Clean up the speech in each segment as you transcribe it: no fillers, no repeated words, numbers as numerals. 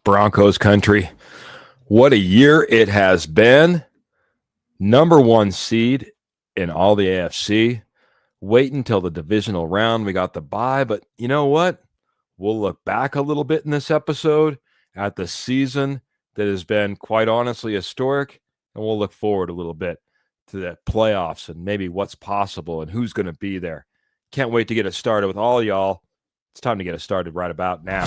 Broncos country. What a year it has been. Number one seed in all the AFC. Wait until the divisional round. We got the bye, but you know what? We'll look back a little bit in this episode at the season that has been quite honestly historic, and we'll look forward a little bit to the playoffs and maybe what's possible and who's going to be there. Can't wait to get it started with all y'all. It's time to get it started right about now.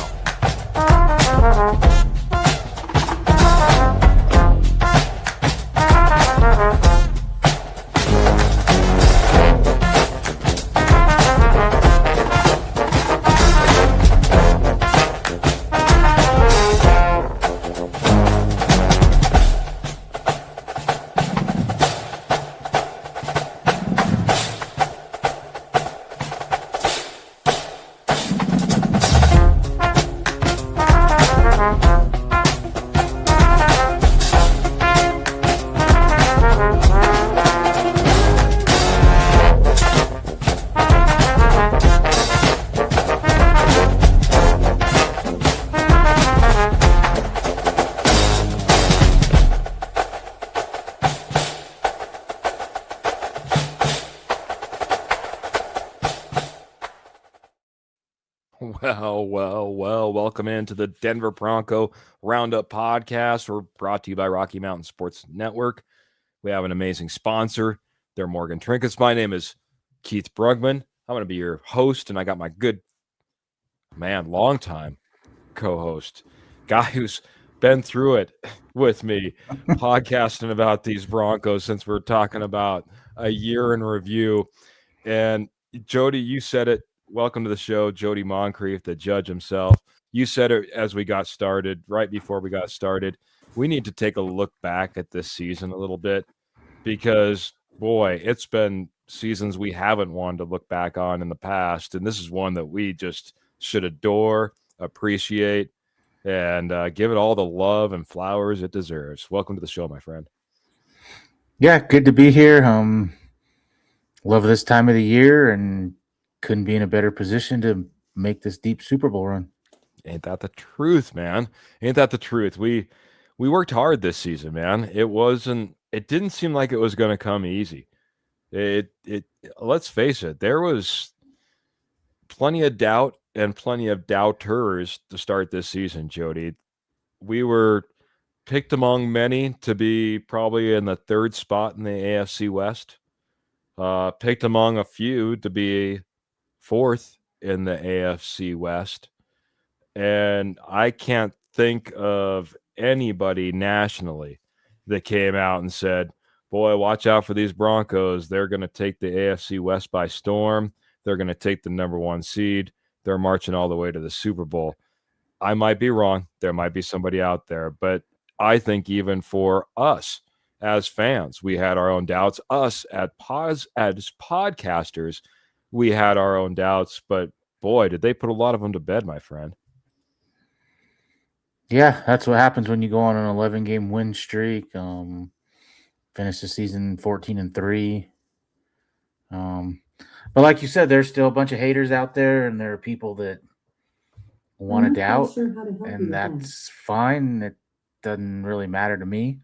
Well, welcome into the Denver Bronco Roundup podcast. We're brought to you by Rocky Mountain Sports Network. We have an amazing sponsor. They're Morgan Trinkets. My name is Keith Brugman. I'm going to be your host, and I got my good, long-time co-host, guy who's been through it with me, podcasting about these Broncos since we're talking about a year in review. And Jody, you said it. Welcome to the show, Jody Moncrief, the judge himself. You said it as we got started, right before we got started. We need to take a look back at this season a little bit because, boy, it's been seasons we haven't wanted to look back on in the past, and this is one that we just should adore, appreciate, and give it all the love and flowers it deserves. Welcome to the show, my friend. Yeah, good to be here. Love this time of the year, and couldn't be in a better position to make this deep Super Bowl run. Ain't that the truth, man? Ain't that the truth? We worked hard this season, man. It didn't seem like it was going to come easy. Let's face it, there was plenty of doubt and plenty of doubters to start this season, Jody. We were picked among many to be probably in the third spot in the AFC West. Picked among a few to be fourth in the AFC West. And I can't think of anybody nationally that came out and said, boy, watch out for these Broncos. They're going to take the AFC West by storm. They're going to take the number one seed. They're marching all the way to the Super Bowl. I might be wrong. There might be somebody out there. But I think even for us as fans, we had our own doubts. Us as podcasters, we had our own doubts, but boy, did they put a lot of them to bed, my friend. Yeah, that's what happens when you go on an 11-game win streak. Finish the season 14-3. But like you said, there's still a bunch of haters out there, and there are people that want to doubt, and that's fine. It doesn't really matter to me.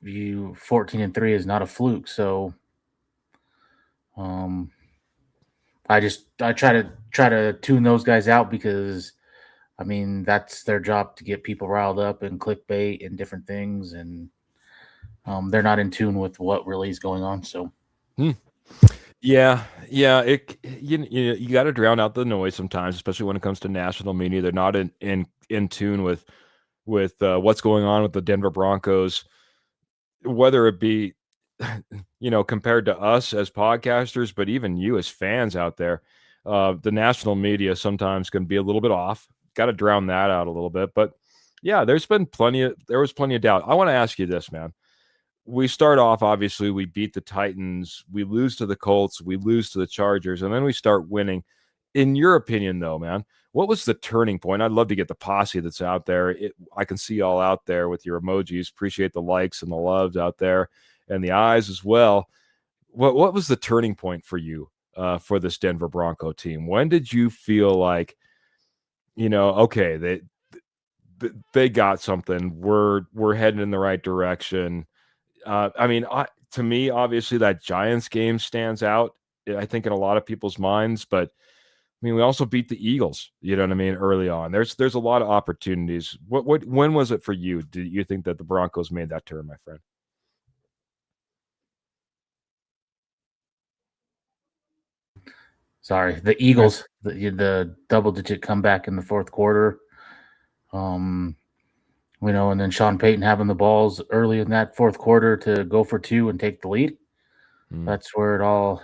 You 14-3 is not a fluke, so. I try to tune those guys out because, I mean, that's their job to get people riled up and clickbait and different things, and they're not in tune with what really is going on. So, yeah, you got to drown out the noise sometimes, especially when it comes to national media. They're not in tune with what's going on with the Denver Broncos, whether it be compared to us as podcasters, but even you as fans out there, the national media sometimes can be a little bit off. Got to drown that out a little bit. But yeah, there was plenty of doubt. I want to ask you this, man. We start off, obviously, we beat the Titans, we lose to the Colts, we lose to the Chargers, and then we start winning. In your opinion, though, man, what was the turning point? I'd love to get the posse that's out there. I can see y'all out there with your emojis. Appreciate the likes and the loves out there. And the eyes as well. What was the turning point for you for this Denver Bronco team? When did you feel like, okay, they got something. We're heading in the right direction. I mean, to me, obviously, that Giants game stands out, I think, in a lot of people's minds. But I mean, we also beat the Eagles. You know what I mean? Early on, there's a lot of opportunities. When was it for you? Do you think that the Broncos made that turn, my friend? Sorry, the Eagles, the double-digit comeback in the fourth quarter. And then Sean Payton having the balls early in that fourth quarter to go for two and take the lead. That's where it all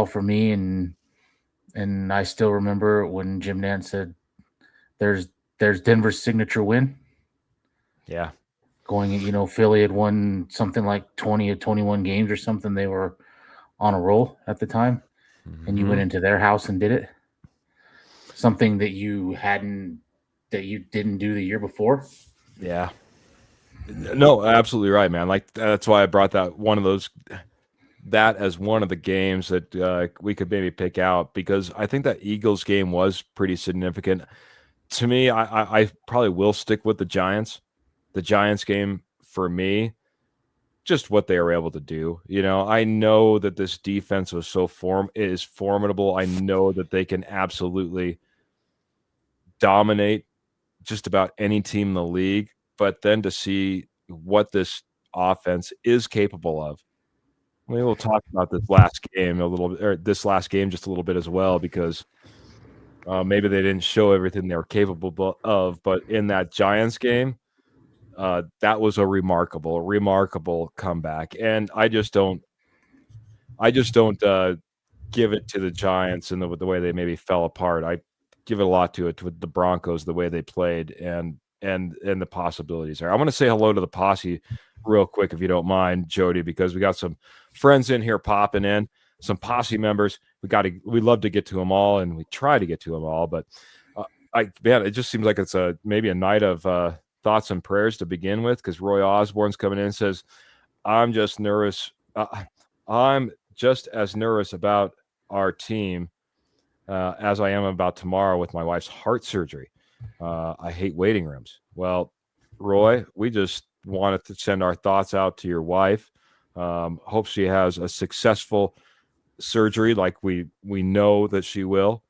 for me. And I still remember when Jim Nantz said, "There's Denver's signature win." Yeah. Going, Philly had won something like 20 or 21 games or something. They were on a roll at the time, and you went into their house and did it. Something that you didn't do the year before. Yeah. No, absolutely right, man. Like, that's why I brought that as one of the games that we could maybe pick out, because I think that Eagles game was pretty significant. To me, I probably will stick with the Giants. The Giants game, for me, just what they were able to do. I know that this defense was is formidable. I know that they can absolutely dominate just about any team in the league. But then to see what this offense is capable of. We'll talk about this last game just a little bit as well, because maybe they didn't show everything they were capable of. But in that Giants game, that was a remarkable comeback. And I just don't give it to the Giants and the way they maybe fell apart. I give it a lot to the Broncos, the way they played, and the possibilities there. I want to say hello to the posse real quick, if you don't mind, Jody, because we got some friends in here popping in, some posse members. We love to get to them all, and we try to get to them all. But it just seems like it's maybe a night of thoughts and prayers to begin with, because Roy Osborne's coming in and says, I'm just nervous. I'm just as nervous about our team as I am about tomorrow with my wife's heart surgery. I hate waiting rooms. Well, Roy, we just wanted to send our thoughts out to your wife. Hope she has a successful surgery, like we know that she will.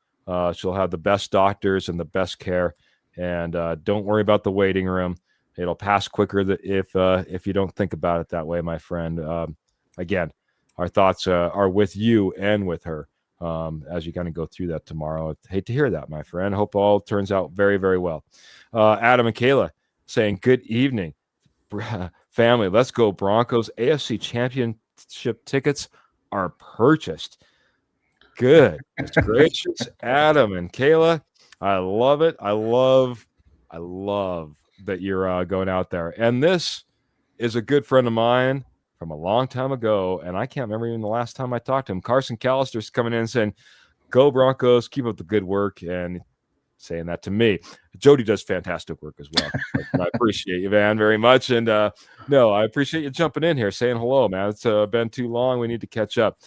She'll have the best doctors and the best care. And don't worry about the waiting room. It'll pass quicker if you don't think about it that way, my friend. Again, our thoughts are with you and with her as you kind of go through that tomorrow. I hate to hear that, my friend. Hope all turns out very, very well. Adam and Kayla saying, good evening, family. Let's go Broncos. AFC Championship tickets are purchased. Good. It's gracious. Adam and Kayla, I love it. I love that you're going out there. And this is a good friend of mine from a long time ago, and I can't remember even the last time I talked to him. Carson Callister's coming in and saying, go Broncos, keep up the good work, and saying that to me. Jody does fantastic work as well. I appreciate you, man, very much. And no, I appreciate you jumping in here, saying hello, man. It's been too long. We need to catch up.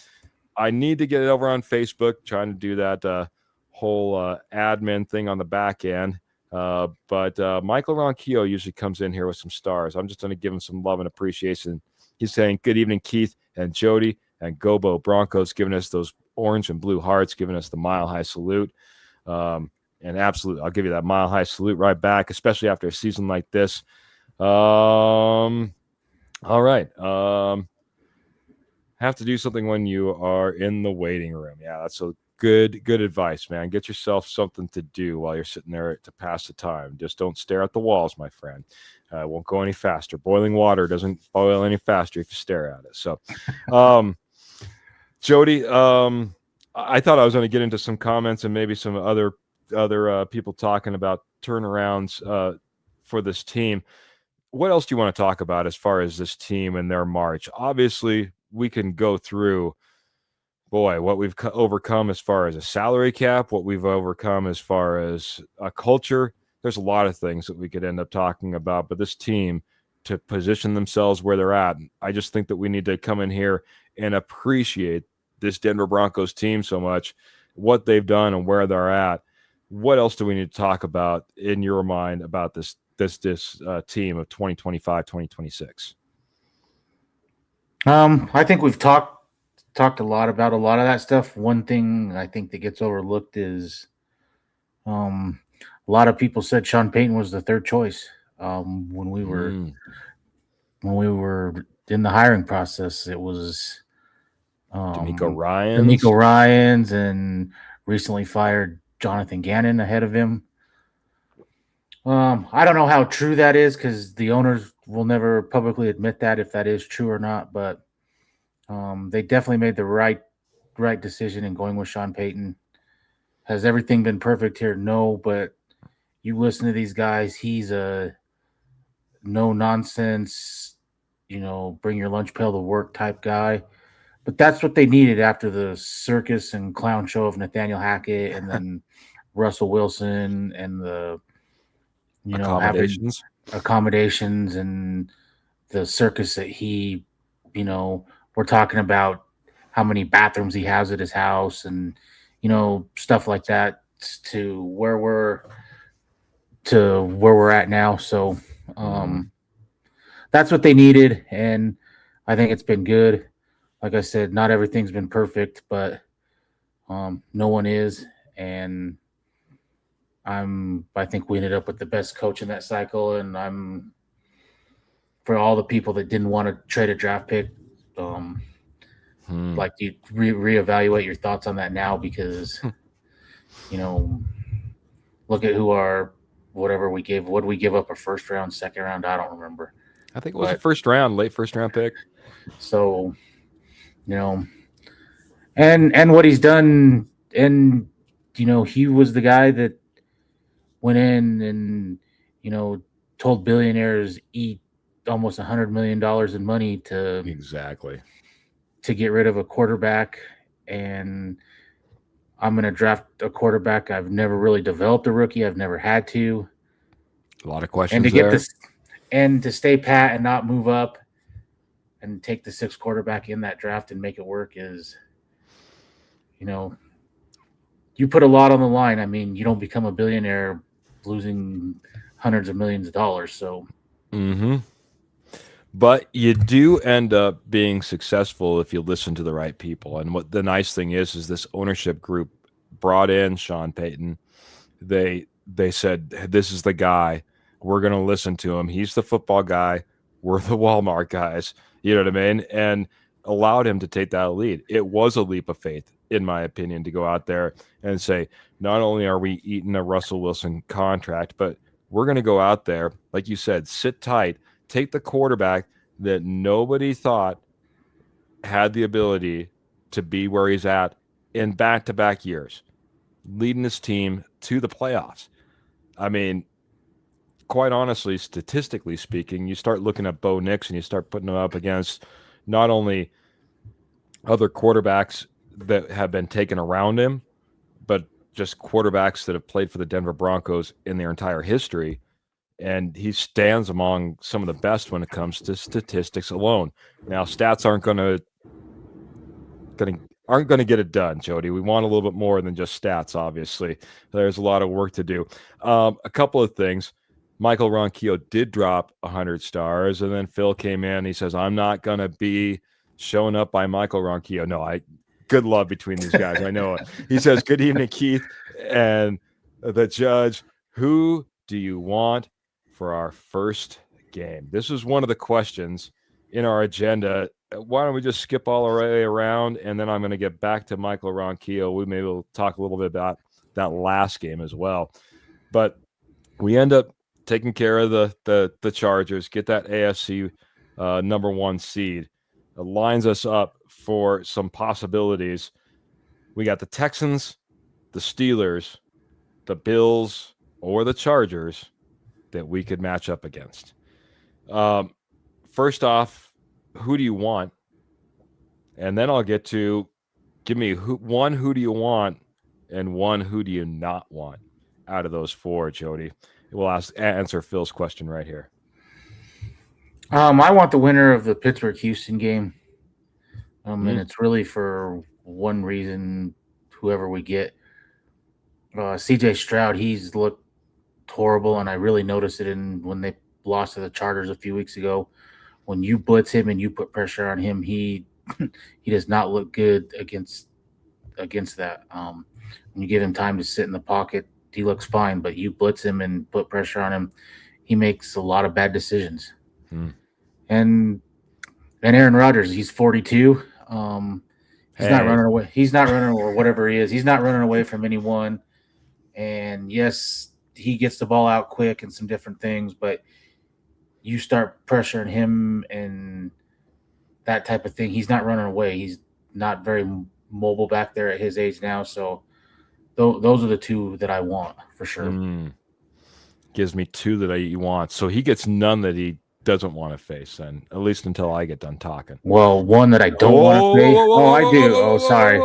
I need to get it over on Facebook, trying to do that whole admin thing on the back end. But Michael Ronquillo usually comes in here with some stars. I'm just going to give him some love and appreciation. He's saying, good evening, Keith and Jody and Gobo Broncos, giving us those orange and blue hearts, giving us the mile high salute. And absolutely, I'll give you that mile high salute right back, especially after a season like this. All right. Have to do something when you are in the waiting room. Yeah, that's a good advice, man. Get yourself something to do while you're sitting there to pass the time. Just don't stare at the walls, my friend. It won't go any faster. Boiling water doesn't boil any faster if you stare at it. So, Jody, I thought I was going to get into some comments and maybe some other people talking about turnarounds for this team. What else do you want to talk about as far as this team and their march? Obviously, we can go through, what we've overcome as far as a salary cap, what we've overcome as far as a culture. There's a lot of things that we could end up talking about, but this team, to position themselves where they're at, I just think that we need to come in here and appreciate this Denver Broncos team so much, what they've done and where they're at. what else do we need to talk about in your mind about this team of 2025, 2026? I think we've talked a lot about a lot of that stuff. One thing I think that gets overlooked is a lot of people said Sean Payton was the third choice when we were in the hiring process. It was D'Amico D'Amico Ryans. Ryans and recently fired Jonathan Gannon ahead of him. I don't know how true that is because the owners will never publicly admit that if that is true or not. But they definitely made the right decision in going with Sean Payton. Has everything been perfect here? No, but you listen to these guys. He's a no nonsense, bring your lunch pail to work type guy. But that's what they needed after the circus and clown show of Nathaniel Hackett and then Russell Wilson and the having accommodations and the circus that he, we're talking about how many bathrooms he has at his house and, stuff like that to where we're at now. So that's what they needed. And I think it's been good. Like I said, not everything's been perfect, but no one is. And I think we ended up with the best coach in that cycle. And I'm for all the people that didn't want to trade a draft pick, like you reevaluate your thoughts on that now because, look at who our whatever we gave. What did we give up? A first round, second round? I don't remember. I think it was late first round pick. So, and what he's done, and he was the guy that went in and told billionaires eat almost $100 million in money to get rid of a quarterback. And I'm going to draft a quarterback. I've never really developed a rookie. I've never had to. A lot of questions. And to get this, and to stay pat and not move up and take the sixth quarterback in that draft and make it work is, you put a lot on the line. I mean, you don't become a billionaire losing hundreds of millions of dollars. So, but you do end up being successful if you listen to the right people. And what the nice thing is this ownership group brought in Sean Payton. They said, this is the guy. We're going to listen to him. He's the football guy. We're the Walmart guys. You know what I mean? And allowed him to take that lead. It was a leap of faith, in my opinion, to go out there and say, not only are we eating a Russell Wilson contract, but we're going to go out there, like you said, sit tight, take the quarterback that nobody thought had the ability to be where he's at in back-to-back years, leading this team to the playoffs. I mean, quite honestly, statistically speaking, you start looking at Bo Nix and you start putting him up against not only other quarterbacks that have been taken around him, but just quarterbacks that have played for the Denver Broncos in their entire history. And he stands among some of the best when it comes to statistics alone. Now, stats aren't going to get it done, Jody. We want a little bit more than just stats, obviously. There's a lot of work to do. A couple of things. Michael Ronquillo did drop 100 stars, and then Phil came in. He says, I'm not going to be shown up by Michael Ronquillo. No, good love between these guys. I know it. He says, good evening, Keith and the judge. Who do you want for our first game? This is one of the questions in our agenda. Why don't we just skip all the way around, and then I'm going to get back to Michael Ronquillo. Maybe we'll talk a little bit about that last game as well. But we end up taking care of the Chargers, get that AFC number 1 seed. It lines us up for some possibilities. We got the Texans, the Steelers, the Bills, or the Chargers that we could match up against. First off, who do you want? And then I'll get to give me who do you want, and one, who do you not want out of those 4, Jody? We'll answer Phil's question right here. I want the winner of the Pittsburgh-Houston game. And it's really for one reason, whoever we get. CJ Stroud, he's looked horrible, and I really noticed it when they lost to the Chargers a few weeks ago. When you blitz him and you put pressure on him, he he does not look good against that. When you give him time to sit in the pocket, he looks fine. But you blitz him and put pressure on him, he makes a lot of bad decisions. And Aaron Rodgers, he's 42. He's not running away. He's not running or whatever he is. He's not running away from anyone. And yes, he gets the ball out quick and some different things, but you start pressuring him and that type of thing. He's not running away. He's not very mobile back there at his age now. So those are the two that I want for sure. Gives me two that I want. So he gets none that he doesn't want to face, then, at least until I get done talking. Well, one that I don't want to face. I do. Sorry.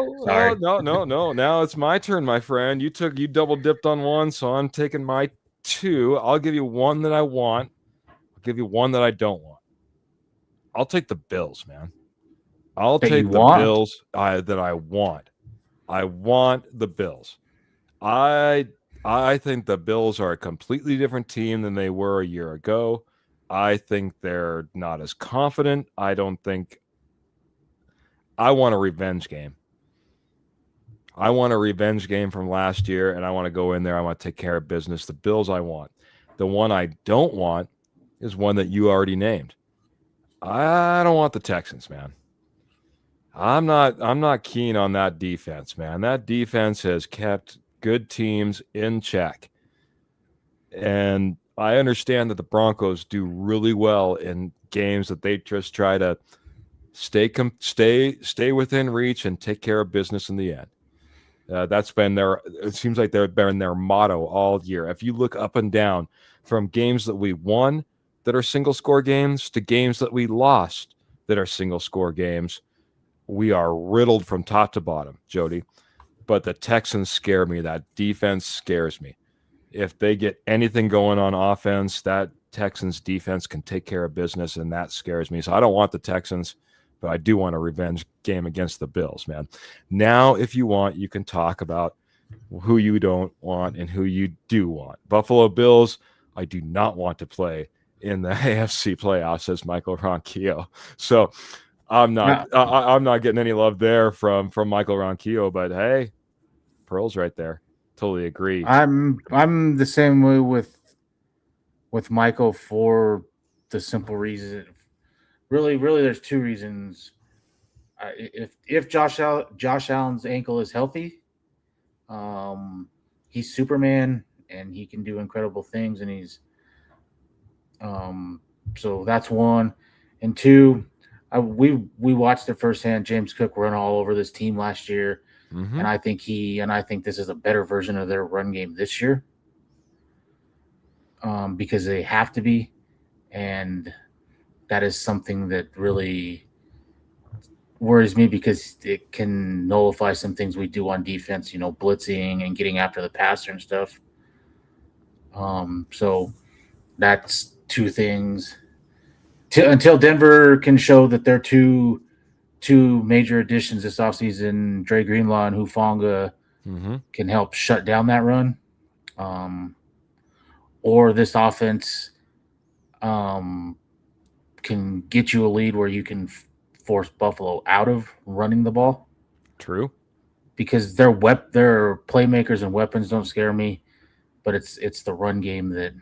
No. Now it's my turn, my friend. You double dipped on one, so I'm taking my two. I'll give you one that I want. I'll give you one that I don't want. I'll take the Bills, man. I'll take the Bills that I want. I want the Bills. I think the Bills are a completely different team than they were a year ago. I think they're not as confident. I want a revenge game. I want a revenge game from last year, and I want to go in there. I want to take care of business. The Bills I want. The one I don't want is one that you already named. I don't want the Texans, man. I'm not keen on that defense, man. That defense has kept good teams in check. And I understand that the Broncos do really well in games that they just try to stay within reach and take care of business in the end. That's been it seems like they've been their motto all year. If you look up and down from games that we won that are single score games to games that we lost that are single score games, we are riddled from top to bottom, Jody. But the Texans scare me. That defense scares me. If they get anything going on offense, that Texans defense can take care of business, and that scares me. So I don't want the Texans, but I do want a revenge game against the Bills, man. Now, if you want, you can talk about who you don't want and who you do want. Buffalo Bills, I do not want to play in the AFC playoffs, says Michael Ronquillo. So I'm not getting any love there from Michael Ronquillo, but hey, Pearl's right there. Totally agree. I'm the same way with Michael for the simple reason. Really, there's two reasons. If Josh Allen's ankle is healthy, he's Superman and he can do incredible things, and he's so that's one. And two, we watched it firsthand. James Cook run all over this team last year. And I think this is a better version of their run game this year, because they have to be, and that is something that really worries me because it can nullify some things we do on defense, blitzing and getting after the passer and stuff. So that's two things. Until Denver can show that they're two major additions this offseason, Dre Greenlaw and Hufanga, can help shut down that run. Or this offense can get you a lead where you can force Buffalo out of running the ball. True. Because their playmakers and weapons don't scare me, but it's the run game that,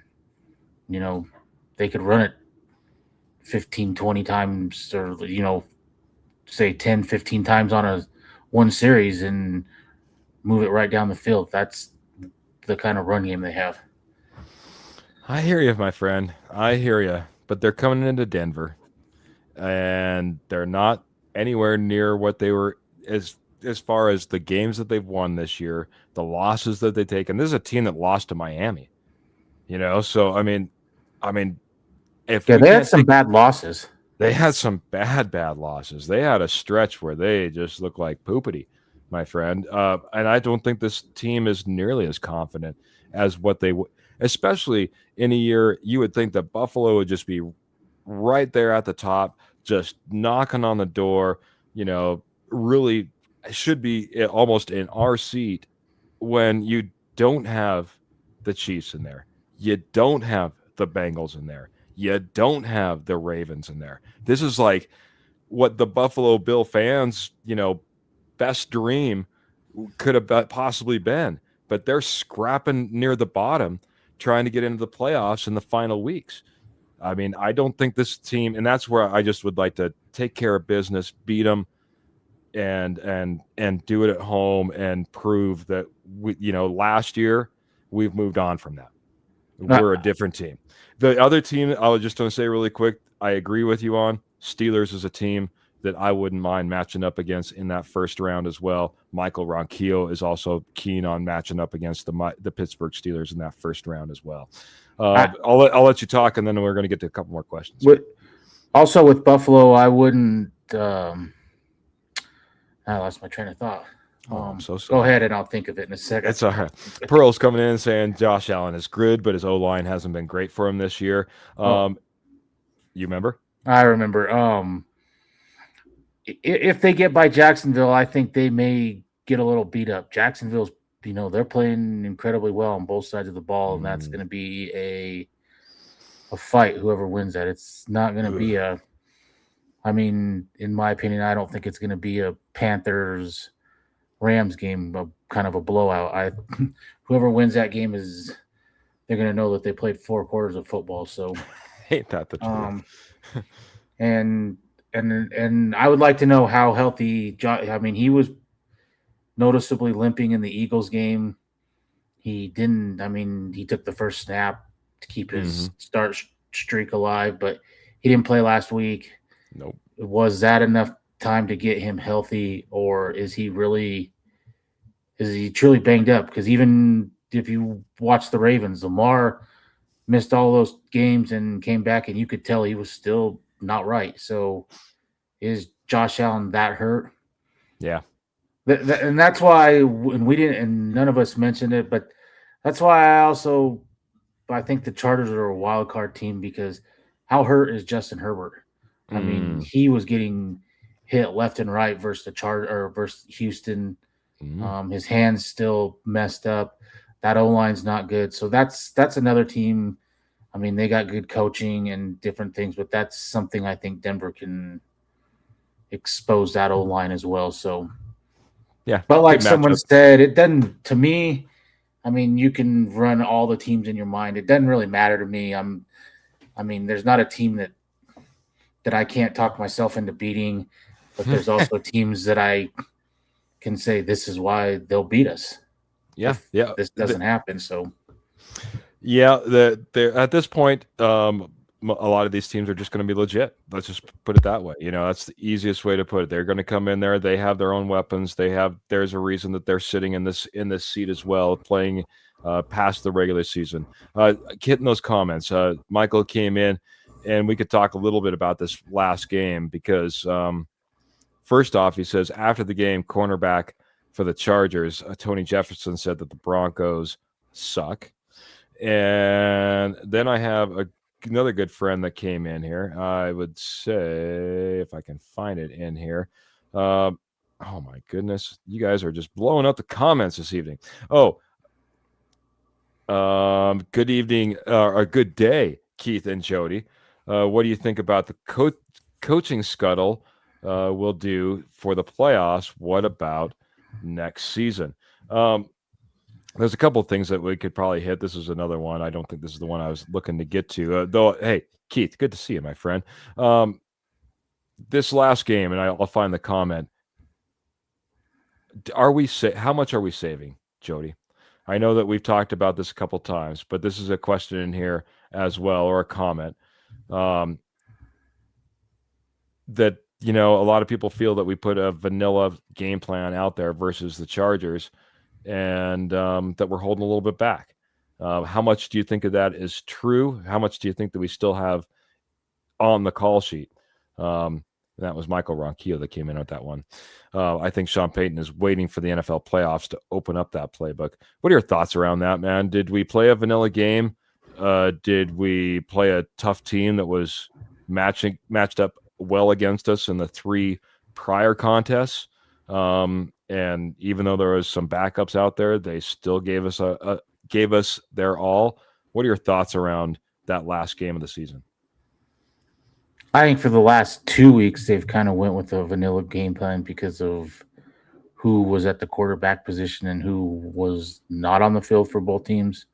they could run it 15, 20 times or, say 10, 15 times on one series and move it right down the field. That's the kind of run game they have. I hear you, my friend. I hear you. But they're coming into Denver, and they're not anywhere near what they were as far as the games that they've won this year, the losses that they take. And this is a team that lost to Miami. So I mean, if they had some bad losses. They had some bad losses. They had a stretch where they just looked like poopity, my friend. And I don't think this team is nearly as confident as what they would, especially in a year. You would think that Buffalo would just be right there at the top, just knocking on the door, really should be almost in our seat when you don't have the Chiefs in there. You don't have the Bengals in there. You don't have the Ravens in there. This is like what the Buffalo Bill fans, best dream could have possibly been. But they're scrapping near the bottom, trying to get into the playoffs in the final weeks. I mean, I don't think this team, and that's where I just would like to take care of business, beat them, and do it at home, and prove that last year we've moved on from that. We're a different team. The other team I was just going to say really quick, I agree with you on. Steelers is a team that I wouldn't mind matching up against in that first round as well. Michael Ronquillo is also keen on matching up against the Pittsburgh Steelers in that first round as well. I'll let you talk, and then we're going to get to a couple more questions. Also with Buffalo, I wouldn't. I lost my train of thought. I'm so sorry. Go ahead, and I'll think of it in a second. It's all right. Pearl's coming in and saying Josh Allen is good, but his O-line hasn't been great for him this year. You remember? I remember. If they get by Jacksonville, I think they may get a little beat up. Jacksonville's, they're playing incredibly well on both sides of the ball, and that's going to be a fight. Whoever wins that, it's not going to be in my opinion, I don't think it's going to be a Panthers-Rams game, kind of a blowout. Whoever wins that game they're going to know that they played 4 quarters of football. So, ain't that the truth? And I would like to know how healthy. He was noticeably limping in the Eagles game. He didn't. He took the first snap to keep his start streak alive, but he didn't play last week. Nope. Was that enough time to get him healthy, or is he truly banged up? Because even if you watch the Ravens, Lamar missed all those games and came back, and you could tell he was still not right. So is Josh Allen that hurt? Yeah. And that's why, and we didn't, and none of us mentioned it, but that's why I think the Chargers are a wild card team, because how hurt is Justin Herbert? He was getting hit left and right versus versus Houston. His hands still messed up. That O-line's not good. So that's another team. They got good coaching and different things, but that's something I think Denver can expose that O-line as well. So, yeah. But like someone said, it doesn't, to me, you can run all the teams in your mind. It doesn't really matter to me. There's not a team that I can't talk myself into beating, but there's also teams that I can say this is why they'll beat us. Yeah. This doesn't happen. So, yeah, at this point, a lot of these teams are just going to be legit. Let's just put it that way. That's the easiest way to put it. They're going to come in there. They have their own weapons. There's a reason that they're sitting in this seat as well, playing past the regular season. Hitting those comments. Michael came in, and we could talk a little bit about this last game, because first off, he says after the game, cornerback for the Chargers, Tony Jefferson, said that the Broncos suck. And then I have another good friend that came in here. I would say, if I can find it in here. Oh my goodness, you guys are just blowing up the comments this evening. Good evening, or good day, Keith and Jody. What do you think about the coaching scuttle will do for the playoffs? What about next season? There's a couple of things that we could probably hit. This is another one. I don't think this is the one I was looking to get to. Though, hey, Keith, good to see you, my friend. This last game, and I'll find the comment. How much are we saving, Jody? I know that we've talked about this a couple times, but this is a question in here as well, or a comment. That a lot of people feel that we put a vanilla game plan out there versus the Chargers, and that we're holding a little bit back. How much do you think of that is true? How much do you think that we still have on the call sheet? That was Michael Ronquillo that came in with that one. I think Sean Payton is waiting for the NFL playoffs to open up that playbook. What are your thoughts around that, man? Did we play a vanilla game? Did we play a tough team that was matched up well against us in the 3 prior contests? And even though there was some backups out there, they still gave us their all. What are your thoughts around that last game of the season? I think for the last 2 weeks they've kind of went with a vanilla game plan because of who was at the quarterback position and who was not on the field for both teams.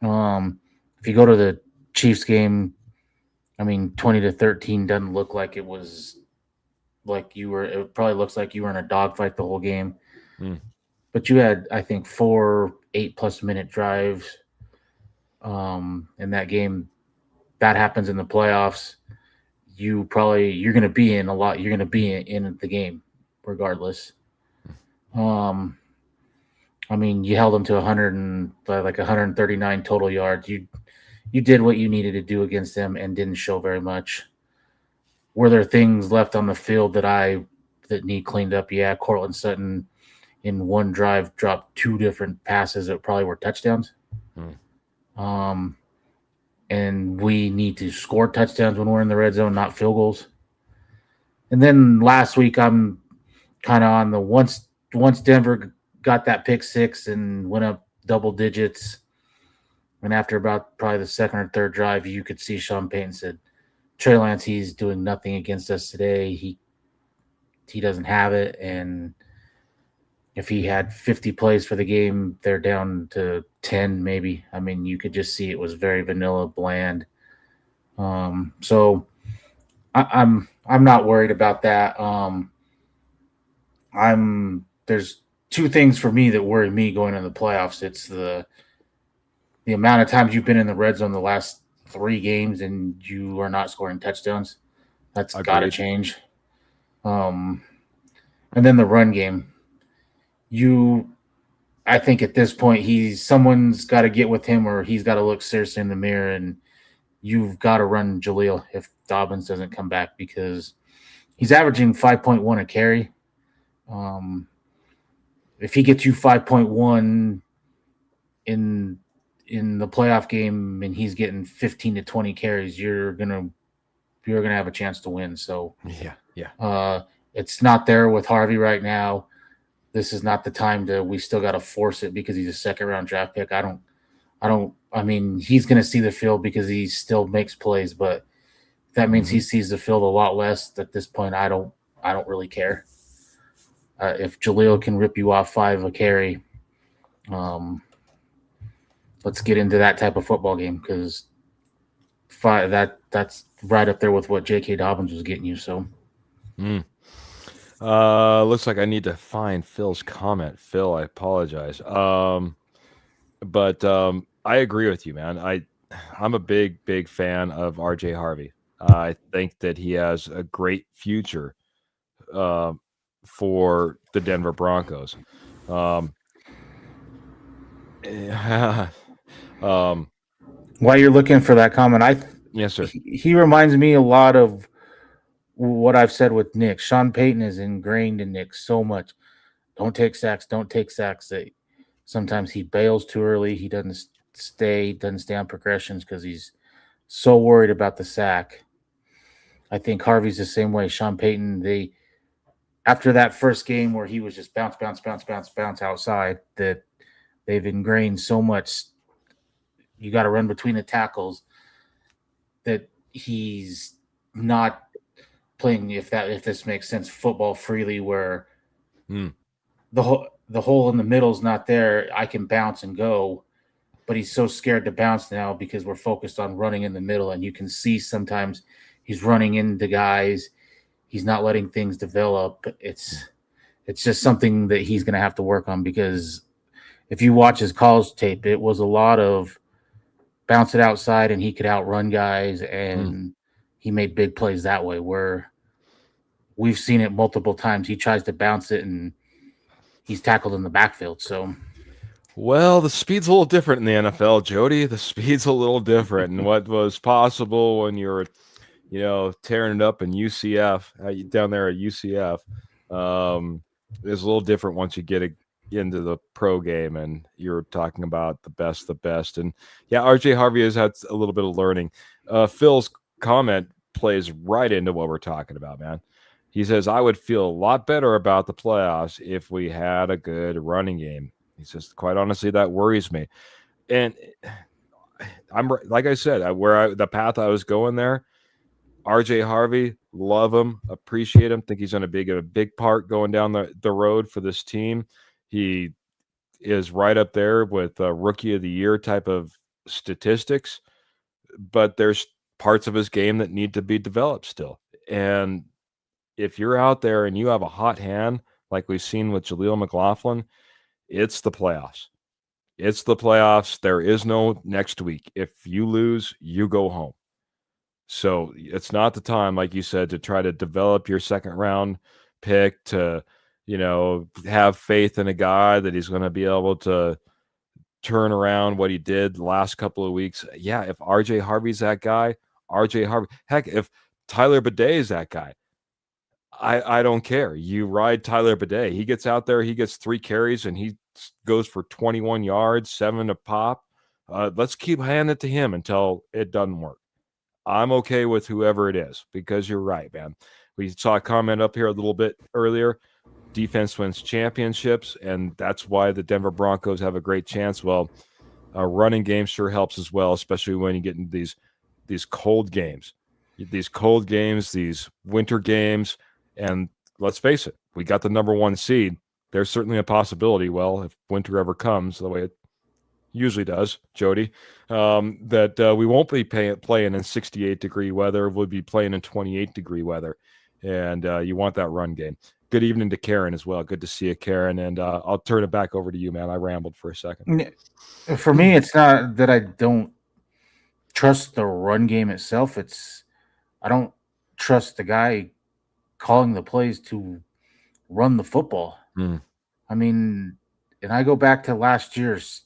If you go to the Chiefs game, I mean, 20-13 doesn't look like it was like you were. It probably looks like you were in a dogfight the whole game. Mm. But you had, I think, 4 8+ minute drives in that game. That happens in the playoffs. You're going to be in a lot. You're going to be in the game regardless. I mean, you held them to 139 total yards. You did what you needed to do against them and didn't show very much. Were there things left on the field that need cleaned up? Yeah, Cortland Sutton in one drive dropped 2 different passes that probably were touchdowns. And we need to score touchdowns when we're in the red zone, not field goals. And then last week, I'm kind of on the once Denver got that pick 6 and went up double digits, and after about probably the second or third drive, you could see Sean Payton said, Trey Lance, he's doing nothing against us today. He doesn't have it, and if he had 50 plays for the game, they're down to 10 maybe. I mean, you could just see it was very vanilla, bland. So I'm not worried about that. There's 2 things for me that worry me going into the playoffs. It's the amount of times you've been in the red zone the last 3 games and you are not scoring touchdowns. That's got to change. And then the run game. I think at this point someone's got to get with him, or he's got to look seriously in the mirror, and you've got to run Jaleel if Dobbins doesn't come back, because he's averaging 5.1 a carry. If he gets you 5.1 in the playoff game and he's getting 15 to 20 carries, you're gonna have a chance to win. So yeah. It's not there with Harvey right now. This is not the time we still got to force it because he's a second-round draft pick. I mean, he's going to see the field because he still makes plays, but that means he sees the field a lot less. At this point, I don't really care. If Jaleel can rip you off 5 a carry, let's get into that type of football game, because that's right up there with what J.K. Dobbins was getting you. So. Looks like I need to find Phil's comment. Phil, I apologize. But I agree with you, man. I'm a big fan of RJ Harvey. I think that he has a great future for the Denver Broncos. While you're looking for that comment, yes, sir. He reminds me a lot of what I've said with Nick. Sean Payton is ingrained in Nick so much. Don't take sacks. That sometimes he bails too early. He doesn't stay on progressions because he's so worried about the sack. I think Harvey's the same way. Sean Payton, after that first game where he was just bounce outside, that they've ingrained so much. You got to run between the tackles, that he's not playing, if this makes sense, football freely, where the hole in the middle is not there. I can bounce and go, but he's so scared to bounce now because we're focused on running in the middle, and you can see sometimes he's running into guys. He's not letting things develop. It's just something that he's going to have to work on, because if you watch his college tape, it was a lot of bounce it outside and he could outrun guys, and he made big plays that way, where we've seen it multiple times. He tries to bounce it and he's tackled in the backfield. So, well, the speed's a little different in the NFL, Jody. The speed's a little different. And what was possible when you're, tearing it up in UCF, down there at UCF, is a little different once you get into the pro game and you're talking about the best. And yeah, RJ Harvey has had a little bit of learning. Phil's comment plays right into what we're talking about, man. He says, I would feel a lot better about the playoffs if we had a good running game. He says, quite honestly, that worries me. And I'm like I said, the path I was going there, RJ Harvey, love him, appreciate him, think he's going to be a big part going down the road for this team. He is right up there with a rookie of the year type of statistics, but there's parts of his game that need to be developed still. And if you're out there and you have a hot hand, like we've seen with Jaleel McLaughlin, it's the playoffs. It's the playoffs. There is no next week. If you lose, you go home. So it's not the time, like you said, to try to develop your second round pick to, have faith in a guy that he's going to be able to turn around what he did the last couple of weeks. Yeah, if RJ Harvey's that guy, RJ Harvey. Heck, if Tyler Bidet is that guy, I don't care. You ride Tyler Bidet. He gets out there, he gets 3 carries, and he goes for 21 yards, 7 a pop. Let's keep handing it to him until it doesn't work. I'm okay with whoever it is because you're right, man. We saw a comment up here a little bit earlier. Defense wins championships, and that's why the Denver Broncos have a great chance. Well, a running game sure helps as well, especially when you get into these cold games. These winter games, and let's face it, we got the number 1 seed. There's certainly a possibility, well, if winter ever comes, the way it usually does, Jody, that we won't be playing in 68-degree weather. We'll be playing in 28-degree weather, and you want that run game. Good evening to Karen as well. Good to see you, Karen, and I'll turn it back over to you, man. I rambled for a second. For me, it's not that I don't trust the run game itself. It's I don't trust the guy calling the plays to run the football. I mean, and I go back to last year's.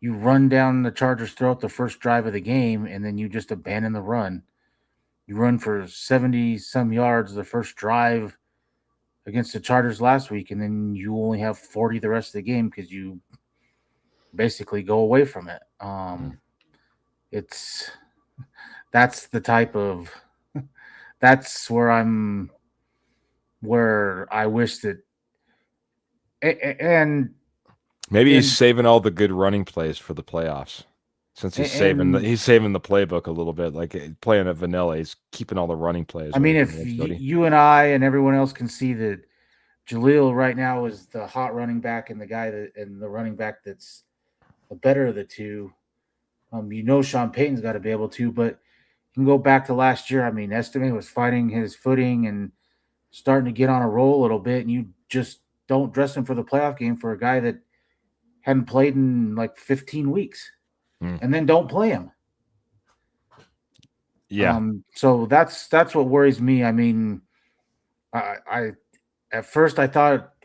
You run down the Chargers' throat the first drive of the game, and then you just abandon the run. You run for 70-some yards the first drive against the Chargers last week, and then you only have 40 the rest of the game because you basically go away from it. That's the type of that's where I wish that and maybe he's saving all the good running plays for the playoffs. Since he's saving the playbook a little bit, like playing at vanilla, he's keeping all the running plays. I mean, if you and I and everyone else can see that Jaleel right now is the hot running back and the running back that's the better of the two. Sean Payton's got to be able to, but you can go back to last year. I mean, Estime was finding his footing and starting to get on a roll a little bit, and you just don't dress him for the playoff game for a guy that hadn't played in like 15 weeks, and then don't play him. Yeah. So that's what worries me. I mean, I at first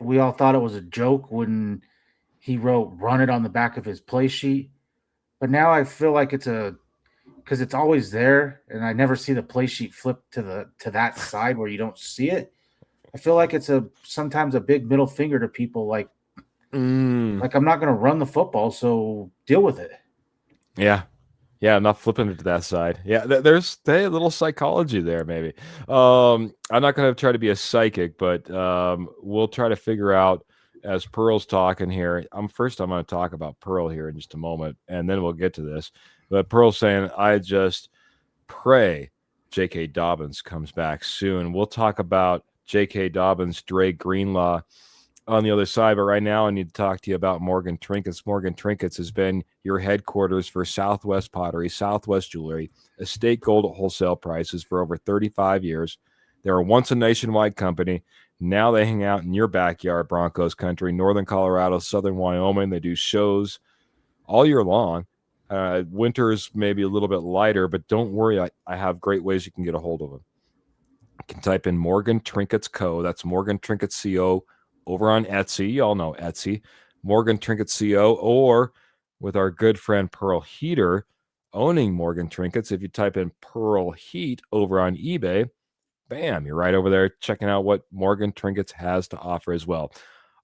we all thought it was a joke when he wrote "run it" on the back of his play sheet, but now I feel like because it's always there, and I never see the play sheet flip to that side where you don't see it. I feel like it's sometimes a big middle finger to people, like I'm not going to run the football, so deal with it. Yeah. I'm not flipping it to that side. Yeah, there's a little psychology there, maybe. I'm not going to try to be a psychic, but we'll try to figure out as Pearl's talking here. I'm going to talk about Pearl here in just a moment, and then we'll get to this. But Pearl's saying, I just pray J.K. Dobbins comes back soon. We'll talk about J.K. Dobbins, Dre Greenlaw on the other side, but right now I need to talk to you about Morgan Trinkets. Morgan Trinkets has been your headquarters for Southwest Pottery, Southwest Jewelry, estate gold at wholesale prices for over 35 years. They were once a nationwide company. Now they hang out in your backyard, Broncos country, northern Colorado, southern Wyoming. They do shows all year long. Winters maybe a little bit lighter, but don't worry. I have great ways you can get a hold of them. You can type in Morgan Trinkets Co. That's Morgan Trinkets Co. over on Etsy. You all know Etsy. Morgan Trinkets Co. Or with our good friend Pearl Heater owning Morgan Trinkets. If you type in Pearl Heat over on eBay, bam, you're right over there checking out what Morgan Trinkets has to offer as well.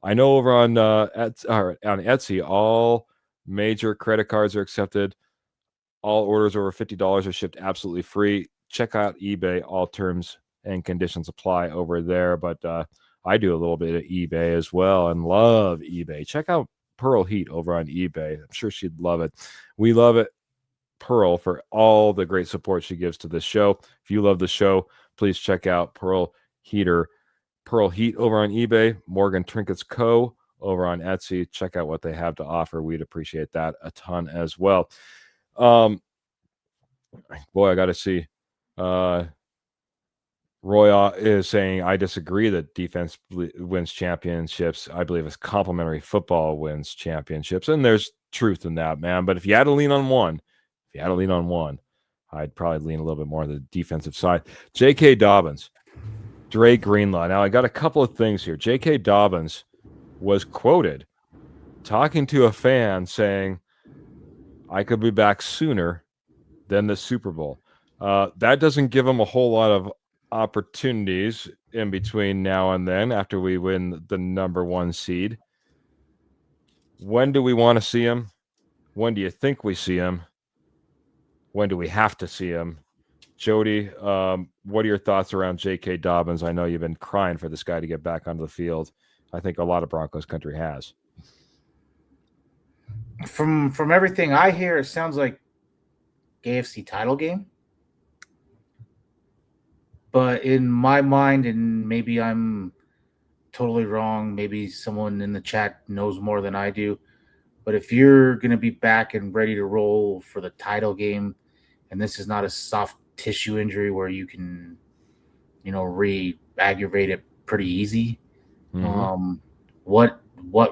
I know over on Etsy, all major credit cards are accepted. All orders over $50 are shipped absolutely free. Check out eBay. All terms and conditions apply over there. But I do a little bit of eBay as well and love eBay. Check out Pearl Heat over on eBay. I'm sure she'd love it. We love it, Pearl, for all the great support she gives to this show. If you love the show, please check out Pearl Heat over on eBay, Morgan Trinkets Co. over on Etsy. Check out what they have to offer. We'd appreciate that a ton as well. Boy, I got to see. Roy is saying, I disagree that defense wins championships. I believe it's complementary football wins championships. And there's truth in that, man. But if you had to lean on one, I'd probably lean a little bit more on the defensive side. J.K. Dobbins, Dre Greenlaw. Now, I got a couple of things here. J.K. Dobbins was quoted talking to a fan saying, I could be back sooner than the Super Bowl. That doesn't give him a whole lot of opportunities in between now and then after we win the number 1 seed. When do we want to see him? When do you think we see him? When do we have to see him? Jody, what are your thoughts around J.K. Dobbins? I know you've been crying for this guy to get back onto the field. I think a lot of Broncos country has. From everything I hear, it sounds like AFC title game. But in my mind, and maybe I'm totally wrong, maybe someone in the chat knows more than I do, but if you're going to be back and ready to roll for the title game, and this is not a soft tissue injury where you can, re-aggravate it pretty easy, what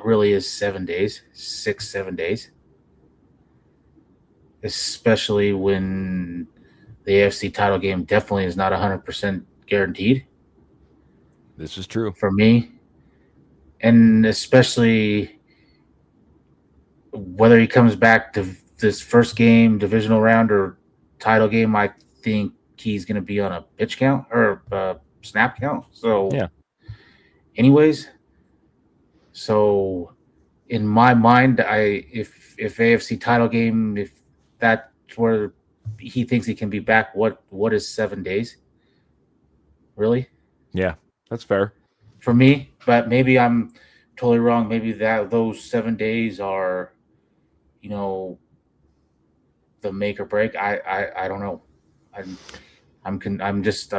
really is 7 days, 6-7 days? Especially when the AFC title game definitely is not 100% guaranteed. This is true. For me. And especially whether he comes back to this first game, divisional round, or title game, I think he's going to be on a pitch count or snap count. So, yeah. Anyways, so in my mind, if AFC title game, if that's where he thinks he can be back, what is 7 days? Really? Yeah, that's fair. For me, but maybe I'm totally wrong. Maybe those 7 days are, the make or break. I don't know. I'm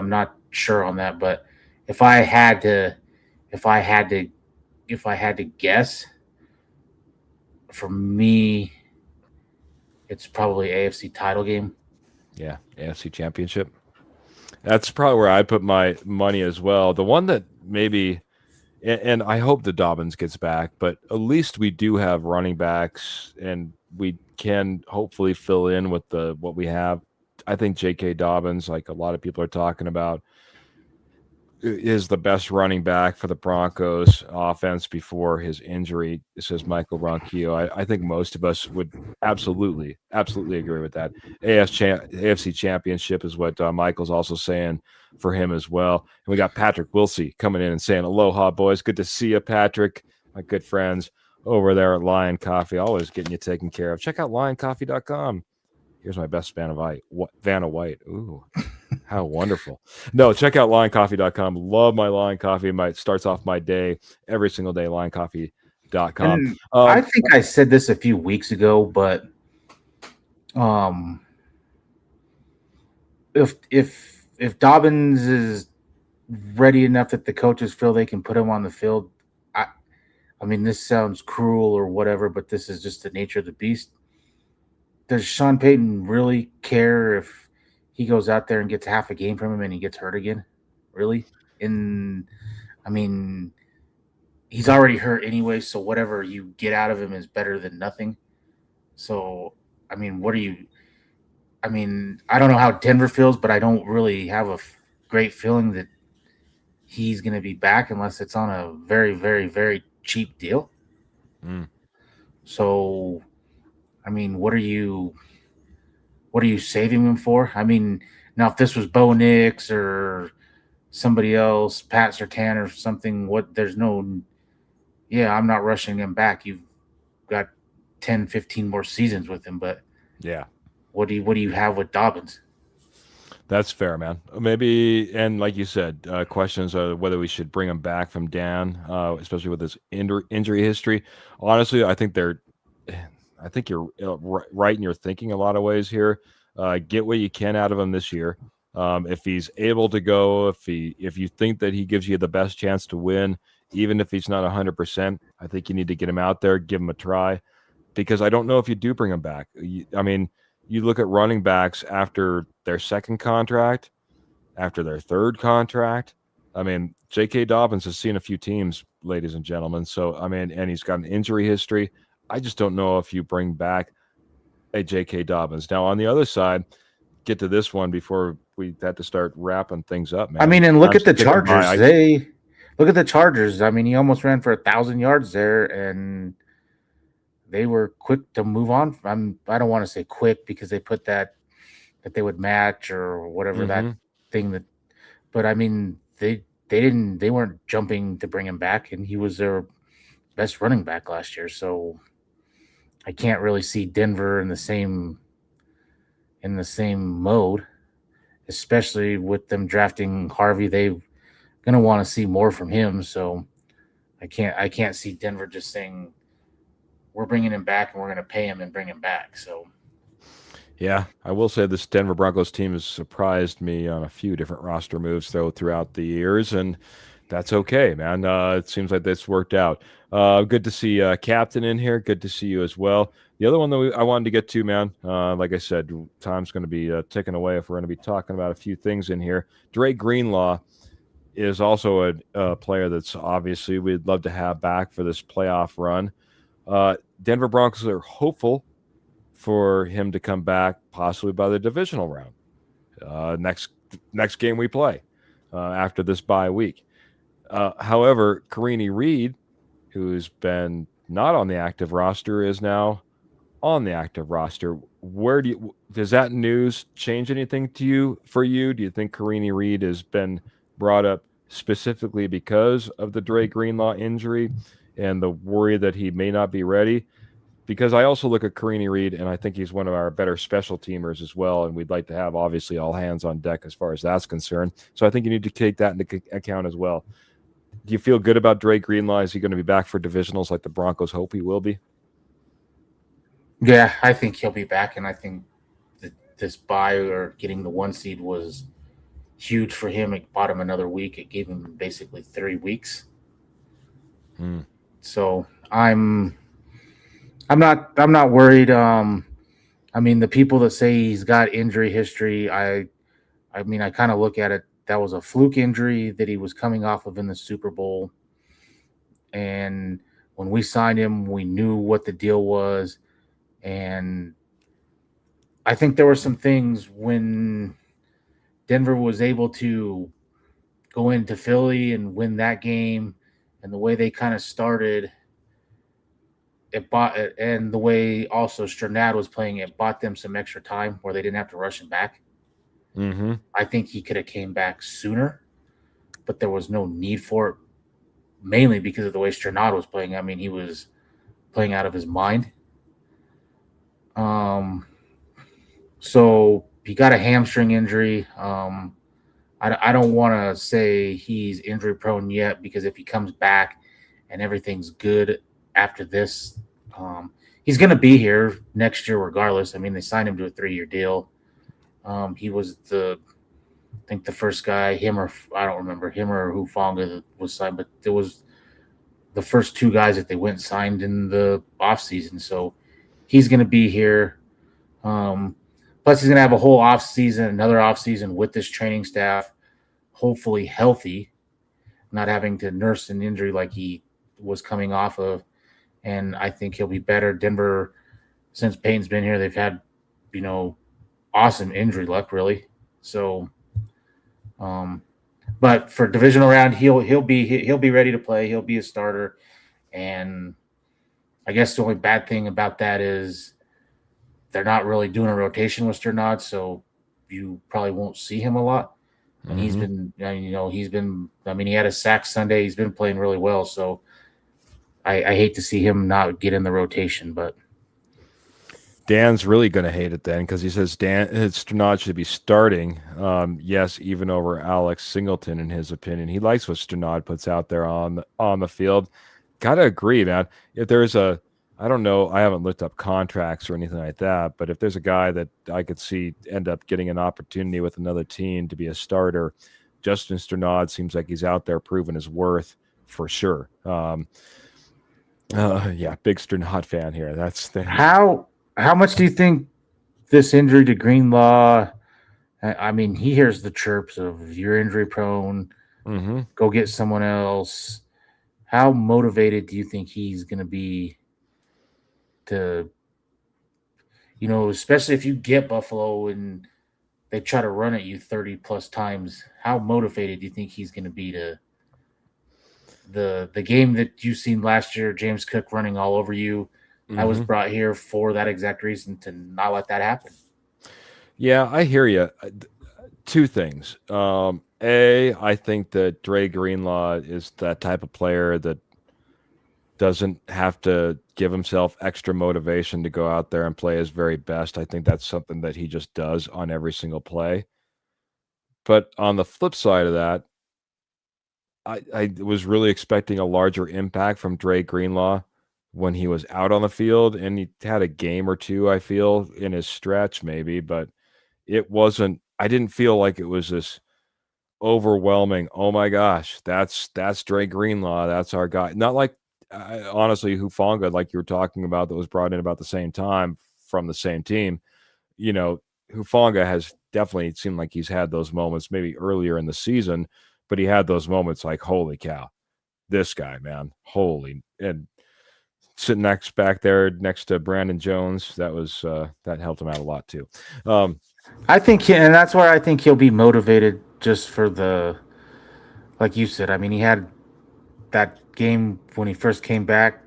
not sure on that. But if I had to guess, for me, it's probably AFC title game. Yeah, AFC championship. That's probably where I put my money as well. The one that maybe, and I hope the Dobbins gets back, but at least we do have running backs, and we can hopefully fill in with what we have. I think J.K. Dobbins, like a lot of people are talking about, is the best running back for the Broncos offense before his injury, says Michael Ronquillo. I think most of us would absolutely agree with that. AFC championship is what Michael's also saying for him as well. And we got Patrick Wilsey coming in and saying, aloha, boys. Good to see you, Patrick. My good friends over there at Lion Coffee, always getting you taken care of. Check out lioncoffee.com. Here's my best Vanna White. Ooh. How wonderful. No, check out lioncoffee.com. Love my Lion Coffee. Starts off my day every single day, lioncoffee.com. I think I said this a few weeks ago, but if Dobbins is ready enough that the coaches feel they can put him on the field, I mean, this sounds cruel or whatever, but this is just the nature of the beast. Does Sean Payton really care if he goes out there and gets half a game from him and he gets hurt again? Really? I mean, he's already hurt anyway, so whatever you get out of him is better than nothing. So, I mean, I don't know how Denver feels, but I don't really have a great feeling that he's going to be back unless it's on a very, very, very cheap deal. So, I mean, what are you saving him for? I mean, now if this was Bo Nix or somebody else, Pat Surtain or something, I'm not rushing him back. You've got 10, 15 more seasons with him, but yeah. What do you have with Dobbins? That's fair, man. Maybe, and like you said, questions of whether we should bring him back from Dan, especially with his injury history. Honestly, I think you're right in your thinking a lot of ways here. Get what you can out of him this year. If he's able to go, if you think that he gives you the best chance to win, even if he's not 100%, I think you need to get him out there, give him a try, because I don't know if you do bring him back. I mean, you look at running backs after their second contract, after their third contract. I mean, J.K. Dobbins has seen a few teams, ladies and gentlemen. So, I mean, and he's got an injury history. I just don't know if you bring back a J.K. Dobbins. Now, on the other side, get to this one before we had to start wrapping things up, man. I mean, and look Time's at the ticking by. Chargers. Look at the Chargers. I mean, he almost ran for 1,000 yards there, and they were quick to move on. I don't want to say quick because they put that they would match or whatever that thing that, but I mean they weren't jumping to bring him back, and he was their best running back last year. So I can't really see Denver in the same mode, especially with them drafting Harvey. They're gonna want to see more from him. So I can't see Denver just saying we're bringing him back and we're going to pay him and bring him back. So, yeah, I will say this Denver Broncos team has surprised me on a few different roster moves though throughout the years, and that's okay, man. It seems like this worked out. Good to see Captain in here. Good to see you as well. The other one that I wanted to get to, man, like I said, time's going to be ticking away if we're going to be talking about a few things in here. Dre Greenlaw is also a player that's obviously we'd love to have back for this playoff run. Denver Broncos are hopeful for him to come back possibly by the divisional round. Next game we play after this bye week. However, Carini Reed, who's been not on the active roster, is now on the active roster. Does that news change anything to you? Do you think Carini Reed has been brought up specifically because of the Dre Greenlaw injury and the worry that he may not be ready? Because I also look at Carini Reed, and I think he's one of our better special teamers as well, and we'd like to have, obviously, all hands on deck as far as that's concerned. So I think you need to take that into account as well. Do you feel good about Dre Greenlaw? Is he going to be back for divisionals like the Broncos hope he will be? Yeah, I think he'll be back, and I think that this bye or getting the 1 seed was huge for him. It bought him another week. It gave him basically 3 weeks. So I'm not worried. I mean, the people that say he's got injury history, I mean, I kind of look at it. That was a fluke injury that he was coming off of in the Super Bowl. And when we signed him, we knew what the deal was. And I think there were some things when Denver was able to go into Philly and win that game, and the way they kind of started, and the way also Strnad was playing, it bought them some extra time where they didn't have to rush him back. I think he could have came back sooner, but there was no need for it, mainly because of the way Strnad was playing. I mean, he was playing out of his mind. So he got a hamstring injury. I don't want to say he's injury prone yet, because if he comes back and everything's good after this, he's going to be here next year regardless. I mean, they signed him to a 3-year deal. He was I think the first guy, I don't remember him or Hufanga was signed, but there was the first 2 guys that they went and signed in the offseason. So he's going to be here. Plus, he's going to have a whole another offseason with this training staff, hopefully healthy, not having to nurse an injury like he was coming off of. And I think he'll be better. Denver, since Payton's been here, they've had, awesome injury luck, really. So, but for divisional round, he'll be ready to play. He'll be a starter. And I guess the only bad thing about that is they're not really doing a rotation with Strnad, so you probably won't see him a lot. And he's been, he had a sack Sunday. He's been playing really well. So I hate to see him not get in the rotation, but Dan's really going to hate it then because he says Sternad should be starting. Yes, even over Alex Singleton in his opinion. He likes what Sternad puts out there on the field. Gotta agree, man. If there's I don't know, I haven't looked up contracts or anything like that, but if there's a guy that I could see end up getting an opportunity with another team to be a starter, Justin Sternad seems like he's out there proving his worth for sure. Yeah, big Sternad fan here. That's the How much do you think this injury to Greenlaw? I mean, he hears the chirps of you're injury prone. Mm-hmm. Go get someone else. How motivated do you think he's going to be to, especially if you get Buffalo and they try to run at you 30 plus times? How motivated do you think he's going to be to the game that you've seen last year, James Cook running all over you? I was brought here for that exact reason, to not let that happen. Yeah, I hear you. Two things. I think that Dre Greenlaw is that type of player that doesn't have to give himself extra motivation to go out there and play his very best. I think that's something that he just does on every single play. But on the flip side of that, I was really expecting a larger impact from Dre Greenlaw when he was out on the field, and he had a game or two, I feel, in his stretch maybe, but it wasn't. I didn't feel like it was this overwhelming. Oh my gosh, that's Dre Greenlaw. That's our guy. Not like honestly, Hufanga, like you were talking about, that was brought in about the same time from the same team. Hufanga has definitely seemed like he's had those moments maybe earlier in the season, but he had those moments like, holy cow, this guy, man, holy. And sitting back there next to Brandon Jones, that was that helped him out a lot too. I think, and that's where I think he'll be motivated just for like you said. I mean, he had that game when he first came back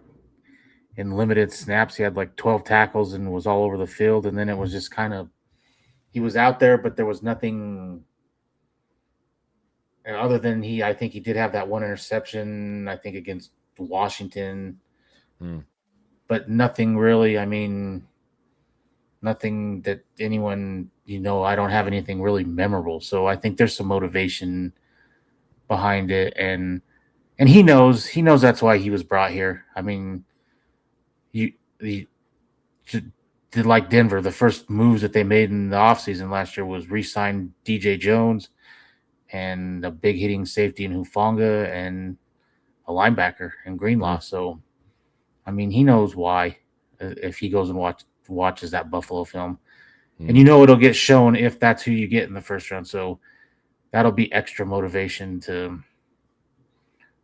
in limited snaps. He had like 12 tackles and was all over the field, and then it was just kind of, he was out there, but there was nothing other than I think he did have that one interception, I think against Washington, but nothing really. I mean, nothing that anyone, I don't have anything really memorable. So I think there's some motivation behind it, and he knows that's why he was brought here. I mean, he did like Denver. The first moves that they made in the offseason last year was re-sign DJ Jones and a big hitting safety in Hufanga and a linebacker in Greenlaw. So, I mean, he knows why if he goes and watches that Buffalo film. And it'll get shown if that's who you get in the first round. So that'll be extra motivation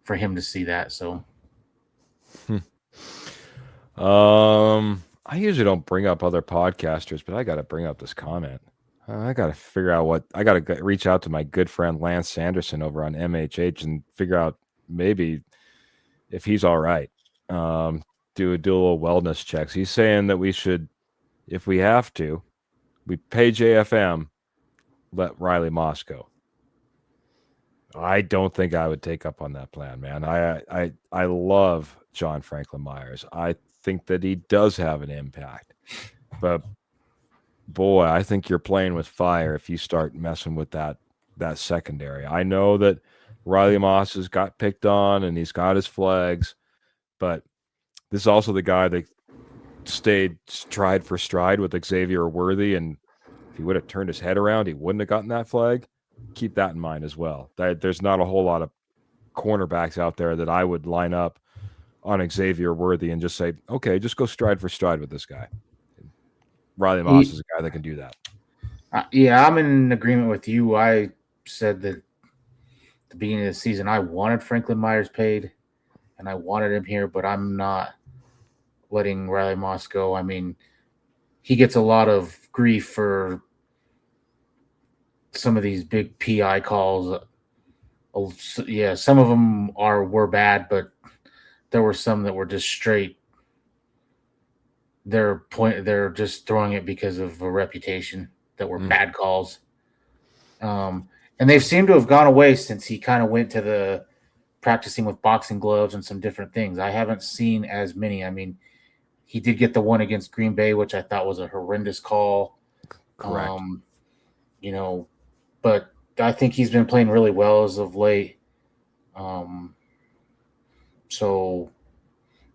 for him to see that. So I usually don't bring up other podcasters, but I got to bring up this comment. I got to figure out I got to reach out to my good friend Lance Sanderson over on MHH and figure out maybe if he's all right. Do a little wellness checks. He's saying that we should, if we have to, we pay JFM, let Riley Moss go. I don't think I would take up on that plan, man. I love John Franklin Myers. I think that he does have an impact, but boy, I think you're playing with fire if you start messing with that secondary. I know that Riley Moss has got picked on and he's got his flags, but this is also the guy that stayed stride for stride with Xavier Worthy, and if he would have turned his head around, he wouldn't have gotten that flag. Keep that in mind as well. There's not a whole lot of cornerbacks out there that I would line up on Xavier Worthy and just say, okay, just go stride for stride with this guy. Riley Moss is a guy that can do that. Yeah, I'm in agreement with you. I said that at the beginning of the season, I wanted Franklin Myers paid, and I wanted him here, but I'm not letting Riley Moss go. I mean, he gets a lot of grief for some of these big PI calls. Yeah, some of them were bad, but there were some that were just straight. They're just throwing it because of a reputation that were bad calls. And they've seemed to have gone away since he kind of went to the practicing with boxing gloves and some different things. I haven't seen as many. I mean, he did get the one against Green Bay, which I thought was a horrendous call. Correct. You know, but I think he's been playing really well as of late. So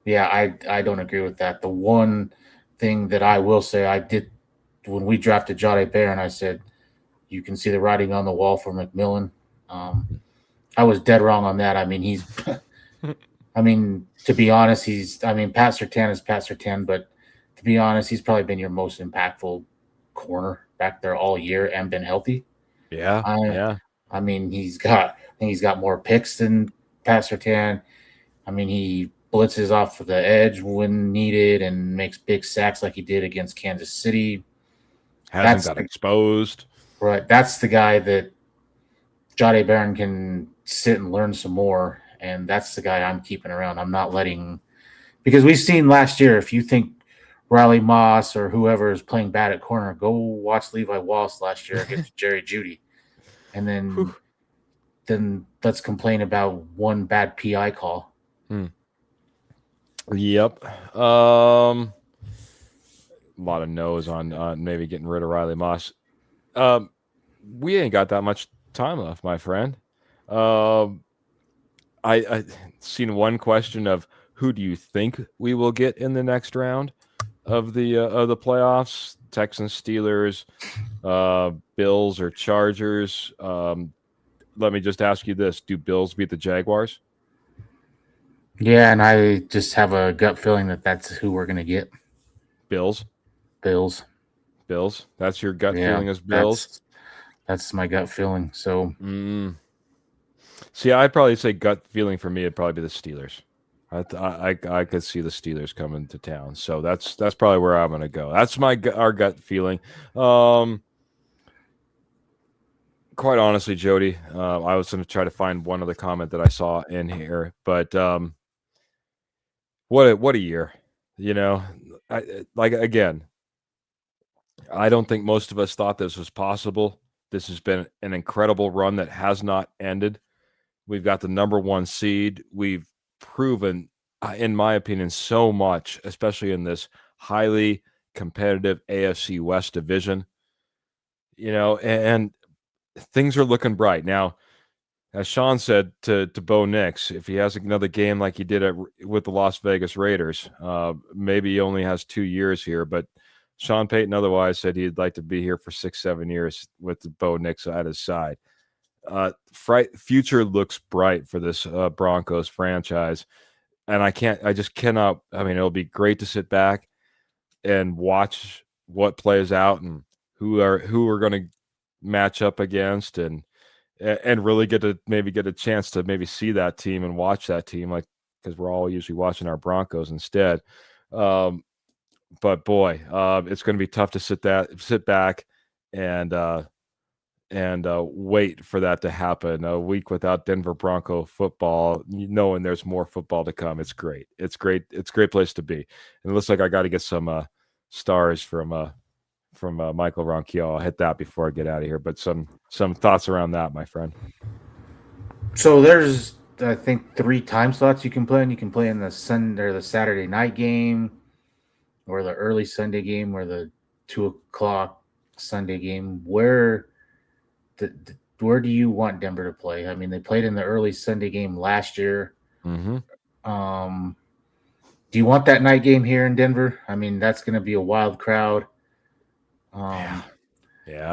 yeah, I don't agree with that. The one thing that I will say I did when we drafted Jahdae Barron, I said you can see the writing on the wall for McMillan. I was dead wrong on that. I mean, to be honest, Pat Surtain is Pat Surtain, but to be honest, he's probably been your most impactful corner back there all year and been healthy. Yeah. I mean, I think he's got more picks than Pat Surtain. I mean, he blitzes off the edge when needed and makes big sacks like he did against Kansas City. Hasn't got exposed. Right. That's the guy that Jahdae Barron can sit and learn some more. And that's the guy I'm keeping around. I'm not letting – because we've seen last year, if you think Riley Moss or whoever is playing bad at corner, go watch Levi Wallace last year against Jerry Jeudy. And then let's complain about one bad PI call. Yep. A lot of no's on maybe getting rid of Riley Moss. We ain't got that much time left, my friend. I seen one question of who do you think we will get in the next round of the playoffs? Texans, Steelers, Bills, or Chargers? Let me just ask you this: do Bills beat the Jaguars? Yeah, and I just have a gut feeling that that's who we're going to get. Bills. That's your gut feeling as Bills? That's my gut feeling. So, see, I'd probably say gut feeling for me would probably be the Steelers. I could see the Steelers coming to town. So that's probably where I'm going to go. That's our gut feeling. Quite honestly, Jody, I was going to try to find one other comment that I saw in here, but what a year, you know. Again, I don't think most of us thought this was possible. This has been an incredible run that has not ended. We've got the number 1 seed. We've proven, in my opinion, so much, especially in this highly competitive AFC West division, you know, and things are looking bright. Now, as Sean said to Bo Nix, if he has another game like he did with the Las Vegas Raiders, maybe he only has 2 years here, but Sean Payton otherwise said he'd like to be here for 6-7 years with Bo Nix at his side. Future looks bright for this Broncos franchise, and I just cannot. I mean, it'll be great to sit back and watch what plays out and who we're going to match up against, and really get a chance to maybe see that team and watch that team, like, because we're all usually watching our Broncos instead. But boy, it's going to be tough to sit back and wait for that to happen. A week without Denver Bronco football, knowing there's more football to come. It's great. It's great. It's a great place to be. And it looks like I got to get some stars from Michael Ronquillo. I'll hit that before I get out of here. But some thoughts around that, my friend. So there's, I think, 3 time slots you can play in. You can play in the Sunday or the Saturday night game, or the early Sunday game, or the 2:00 Sunday game. Where do you want Denver to play? I mean, they played in the early Sunday game last year. Mm-hmm. Do you want that night game here in Denver? I mean, that's going to be a wild crowd. Yeah.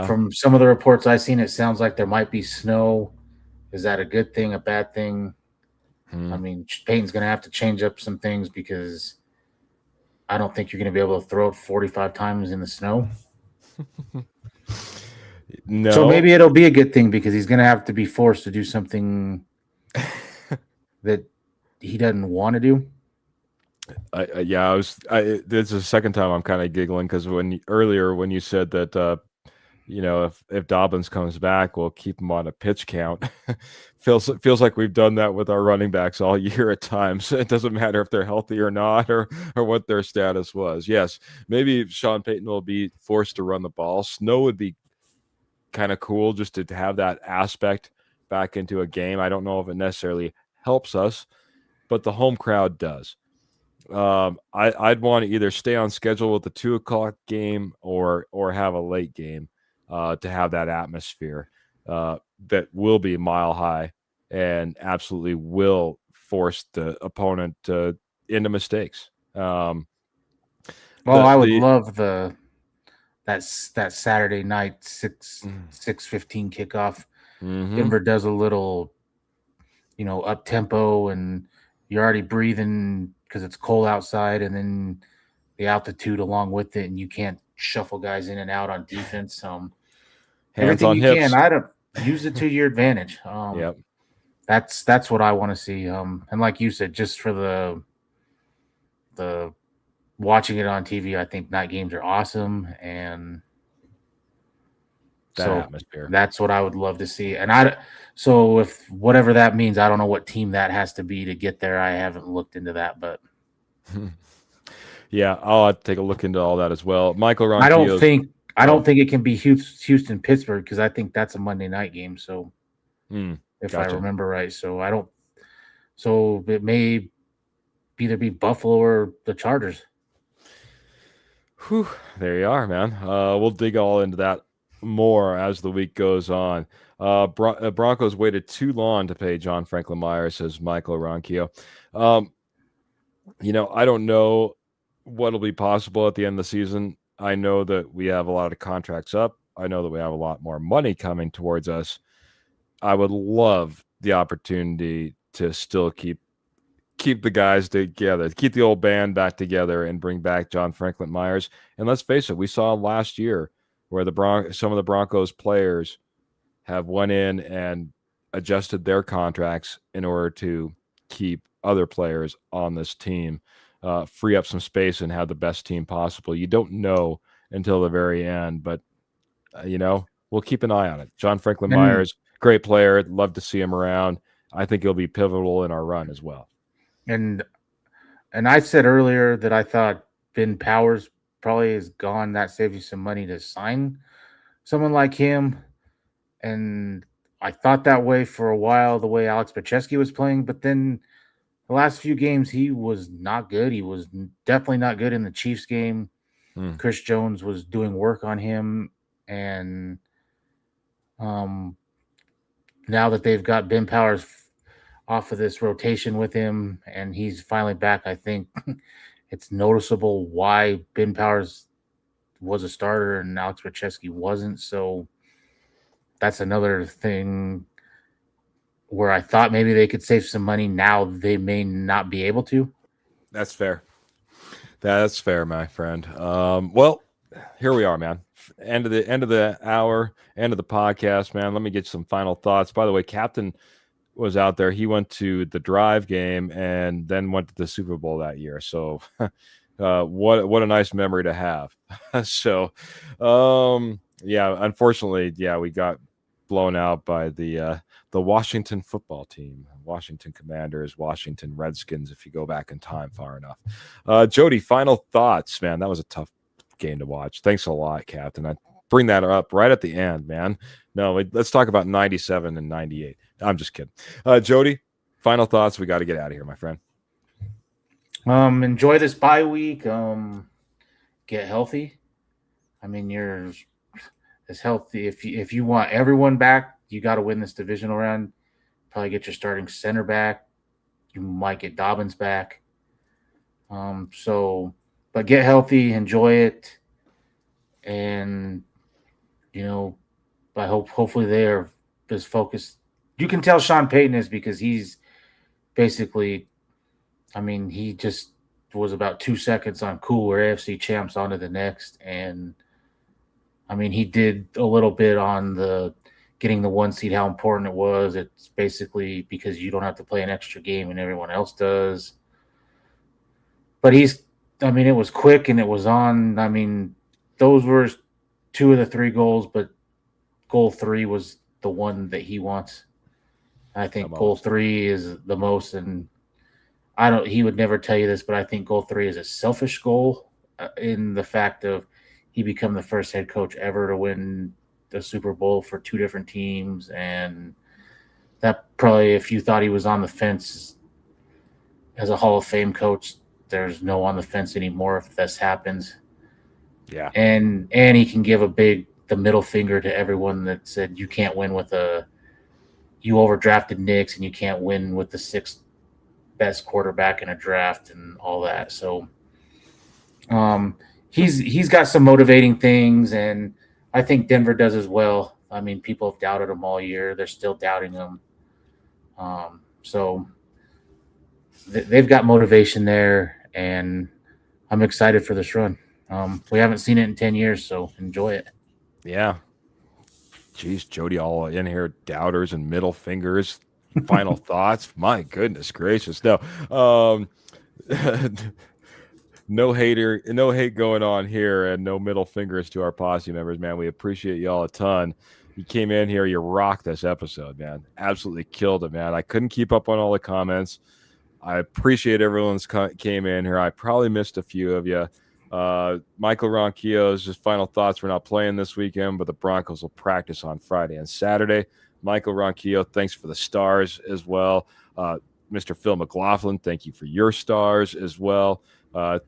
From some of the reports I've seen, it sounds like there might be snow. Is that a good thing, a bad thing? I mean, Payton's going to have to change up some things, because I don't think you're going to be able to throw it 45 times in the snow. No. So maybe it'll be a good thing, because he's going to have to be forced to do something that he doesn't want to do. This is the second time I'm kind of giggling, because when you said that, if Dobbins comes back, we'll keep him on a pitch count. feels like we've done that with our running backs all year at times. It doesn't matter if they're healthy or not, or what their status was. Yes, maybe Sean Payton will be forced to run the ball. Snow would be kind of cool, just to have that aspect back into a game. I don't know if it necessarily helps us, but the home crowd does. I'd want to either stay on schedule with the 2 o'clock game or have a late game to have that atmosphere that will be mile high and absolutely will force the opponent into mistakes. Well, The I would the love that Saturday night 6:15 kickoff. mm-hmm. Denver does a little, up tempo, and you're already breathing because it's cold outside, and then the altitude along with it, and you can't shuffle guys in and out on defense. Hands Everything on you can, hips. I don't use it to your advantage. Yep. That's what I want to see. And like you said, just for the watching it on TV, I think night games are awesome, and That so atmosphere. that's what I would love to see. So if whatever that means, I don't know what team that has to be to get there. I haven't looked into that, but Yeah, I'll have to take a look into all that as well. Michael I don't Ronquillo's. think I don't think it can be Houston Pittsburgh because I think that's a Monday night game. So if I Gotcha. remember right, so I don't. So it may either be Buffalo or the Chargers. Whew, there you are, man. We'll dig all into that more as the week goes on. Broncos waited too long to pay John Franklin Myers, says Michael Ronquillo. I don't know what'll be possible at the end of the season. I know that we have a lot of contracts up. I know that we have a lot more money coming towards us. I would love the opportunity to still keep the guys together, keep the old band back together, and bring back John Franklin Myers. And let's face it, we saw last year where some of the Broncos players have went in and adjusted their contracts in order to keep other players on this team, free up some space, and have the best team possible. You don't know until the very end, but we'll keep an eye on it. John Franklin And Myers, great player. Love to see him around. I think he'll be pivotal in our run as well. and I said earlier that I thought Ben Powers probably is gone. That saves you some money to sign someone like him. And I thought that way for a while, the way Alex Pacheski was playing. But then the last few games, he was not good. He was definitely not good in the Chiefs game. Chris Jones was doing work on him. And now that they've got Ben Powers off of this rotation with him and he's finally back, I think it's noticeable why Ben Powers was a starter and Alex Pacheski wasn't. So that's another thing where I thought maybe they could save some money. Now they may not be able to. That's fair. That's fair, my friend. Well, here we are, man. End of the hour, end of the podcast, man. Let me get some final thoughts. By the way, Captain was out there. He went to the Drive game and then went to the Super Bowl that year. So, what a nice memory to have. So, yeah. Unfortunately, yeah, we got blown out by the Washington football team, Washington Commanders, Washington Redskins, if you go back in time far enough. Jody, final thoughts, man. That was a tough game to watch. Thanks a lot, Captain. I bring that up right at the end, man. No, let's talk about 97 and 98. I'm just kidding. Jody, final thoughts. We got to get out of here, my friend. Enjoy this bye week. Get healthy. I mean, you're as healthy. If you want everyone back, you got to win this divisional round. Probably get your starting center back. You might get Dobbins back. But get healthy, enjoy it, and hopefully they are as focused. You can tell Sean Payton is because he's basically, I mean, he just was about 2 seconds on cooler AFC champs onto the next, and I mean he did a little bit on the getting the 1 seed, how important it was. It's basically because you don't have to play an extra game and everyone else does. But it was quick and it was on. I mean, those were 2 of the 3 goals, but goal 3 was the one that he wants. I think goal 3 is the most, and he would never tell you this, but I think goal 3 is a selfish goal in the fact of he become the first head coach ever to win the Super Bowl for 2 different teams. And that probably, if you thought he was on the fence as a Hall of Fame coach, there's no on the fence anymore if this happens. Yeah. And he can give the middle finger to everyone that said you can't win with you overdrafted Knicks and you can't win with the sixth best quarterback in a draft and all that. So he's got some motivating things, and I think Denver does as well. I mean, people have doubted him all year. They're still doubting him. So they've got motivation there, and I'm excited for this run. We haven't seen it in 10 years, so enjoy it. Yeah. Geez, Jody, all in here, doubters and middle fingers. Final thoughts. My goodness gracious. No. No hate going on here, and no middle fingers to our posse members, man. We appreciate y'all a ton. You came in here, you rocked this episode, man. Absolutely killed it, man. I couldn't keep up on all the comments. I appreciate everyone's came in here. I probably missed a few of you. Michael Ronquillo's just final thoughts. We're not playing this weekend, but the Broncos will practice on Friday and Saturday. Michael Ronquillo, thanks for the stars as well. Mr. Phil McLaughlin, thank you for your stars as well.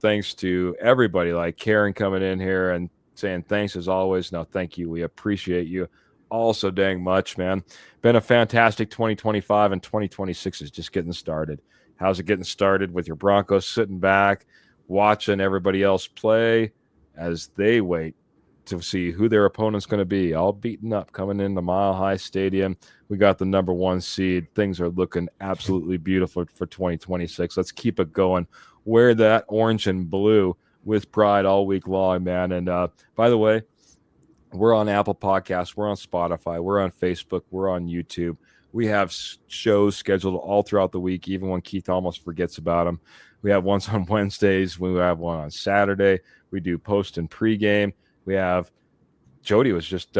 Thanks to everybody like Karen coming in here and saying thanks as always. No, thank you. We appreciate you all so dang much, man. Been a fantastic 2025, and 2026 is just getting started. How's it getting started with your Broncos sitting back, watching everybody else play as they wait to see who their opponent's going to be, all beaten up coming into Mile High Stadium. We got the number 1 seed. Things are looking absolutely beautiful for 2026. Let's keep it going. Wear that orange and blue with pride all week long, man. And by the way, we're on Apple Podcasts. We're on Spotify. We're on Facebook. We're on YouTube. We have shows scheduled all throughout the week, even when Keith almost forgets about them. We have ones on Wednesdays. We have one on Saturday. We do post and pregame. We have Jody was just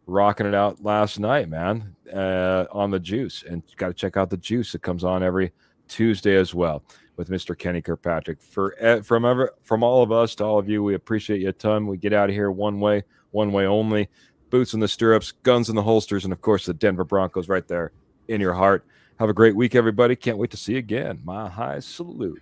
rocking it out last night, man, on the Juice. And you got to check out the Juice. It comes on every Tuesday as well with Mr. Kenny Kirkpatrick. From all of us to all of you, we appreciate you a ton. We get out of here one way only. Boots in the stirrups, guns in the holsters, and, of course, the Denver Broncos right there in your heart. Have a great week, everybody. Can't wait to see you again. Mile High salute.